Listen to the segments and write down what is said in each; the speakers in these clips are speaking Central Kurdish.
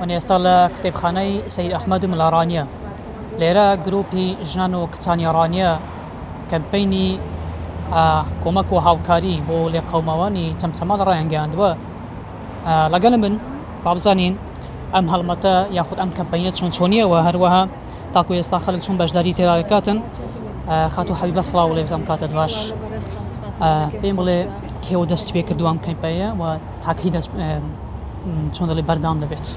ونێستا لە کتێبخانەی سەید ئەحمەد ملارانیە لێرە گروپی ژنان و کچانی ڕانیە کەمپەینی کۆمەک و هاوکاری بۆ لێقەوماوانی چەمچەماڵ ڕایانگەیاندووە. لەگەڵم من با بزانین ئەم هەڵمەتە یاخود ئەم کەمپەینە چۆنیەوە، هەروەها تاکو ئێستا خەڵک چۆن بەشداری تێدا دەکاتن. خاتو حەبیبە سڵاو لێ ئەم کاتت باش. پێم بڵێ کێوە دەست پێ کردو ئەم کەمپەیە و تاکەی دەست چۆن دەڵێ بەردام دەبێت.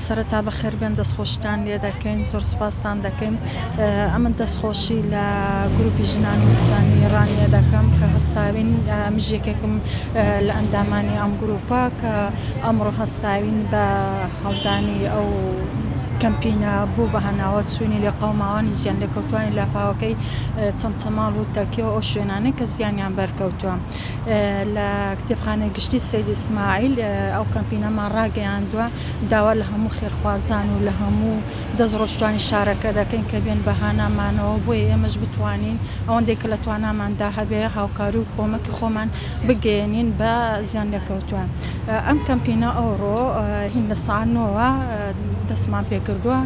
سەرەتا بەخێر بێن دەستخۆشتان لێ دەکەین، زۆر سپاسان دەکەین. ئەمن دەستخۆشی لە گروپی ژنانی و کچانی ڕانیە دەکەم کە هەستاوین مژێکێکم لە ئەندامانی ئەم گروپە کە ئەمڕۆ هەستاوین بە هەڵدانی ئەو کەمپینە بوو بە هەناوە چوونی لێ قەوماوانی زیان لێکەوتوانی لافاوەکەی چەمچەماڵ و تەکیە و ئەو شوێنانەی کە زیانیان بەرکەوتووە. لە کتێبخانەی گشتی سەید ئیسماعیل ئەو کەمپینەمان ڕاگەیاندووە، داوا لە هەموو خێرخوازان و لە هەموو دەستڕۆشتوانی شارەکە دەکەین کە بێن بە هانامانەوە بۆیە ئێمەش بتوانین ئەوەندێک کە لە تواناماندا هەبێ هاوکاری و کۆمەکی خۆمان بگەێنین بە زیان لێکەوتووە. ئەم کەمپینە ئەوڕۆ هین لە ساعەتەوە دەستمان پێکردووە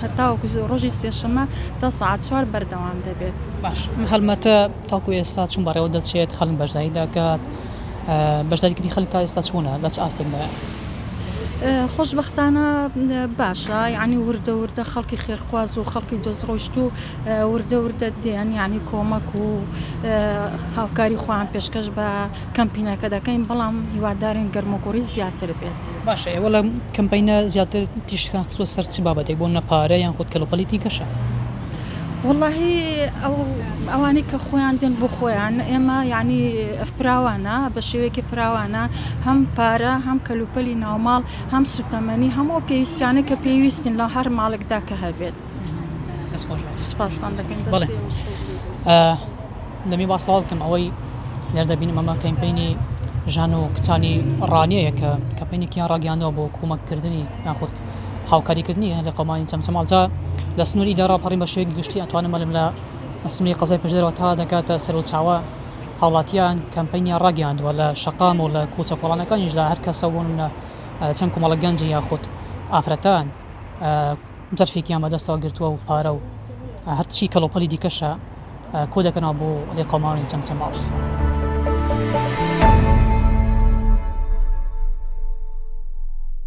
هەتاوەکو ڕۆژی سێشەمە تا ساعت 4 بەردەوام دەبێت. باش، هەڵمەتە تاکو ئێستا چون بەڕێوە دەچێت، خەڵک بەشداری دەکات. بەشداریکردنی خەڵک تا ئێستا چوونە لە چ ئاستێکدا؟ خۆشبەختانە باشە، یعنی وردە وردە خەڵکی خێرخواز و خەڵکی دۆزڕۆشت و وردە وردە دێن، یعنی کۆمەک و هاوکاری خۆیان پێشکەش بە کەمپینەکە دەکەین، بەڵام هیوادارین گەرمەگۆڕی زیاتر بێت. باشە، ئێوە لە کەمپەینە زیاتر تیشکان خستووە سەر چ بابەتێک بۆ نەپارە یان خۆت کەلوپەلیتی کەشە؟ واللهی ئەوانەی کە خۆیان دێن بۆ خۆیان، ئێمە یعنی فراوانە بە شێوەیەکی فراوانە، هەم پارە، هەم کەلوپەلی ناوماڵ، هەم سوتەمەنی، هەموو پێویستیانە کە پێویستن لە هەر ماڵێکدا کە هەبێت. سپاسان دەکەین. دەمی باسڵاو بکەم ئەوەی لێرە دەبینم ئەمە کەمپەینی ژان و کچانی ڕانیەیە کە کەمپەینێکیان ڕاگەیاندەوە بۆ کۆمەککردنی یاخود هاوکاریکردنی لە قەومانی چەمچەماڵ. جا لە سنووری ئیدارە پەڕین بە شێوەیەکی گشتی ئەتوانم بڵێم لە سنووری قەزای پشدەرەوە تا دەکاتە سەر و چاوە هاوڵاتیان کەمپەینیان ڕاگەیاندووە لە شەقام و لە کوچە کۆڵانەکانیشدا هەر کەسە بوون چەند کۆمەڵە گەنجی یاخود ئافرەتان جەرفێکیان بەدەستەوە گرتووە و پارە و هەرچی کەلۆپەلی دیکەشە کۆ دەکەنەوە بۆ لێ قەوماوانی چەمچەماڵ.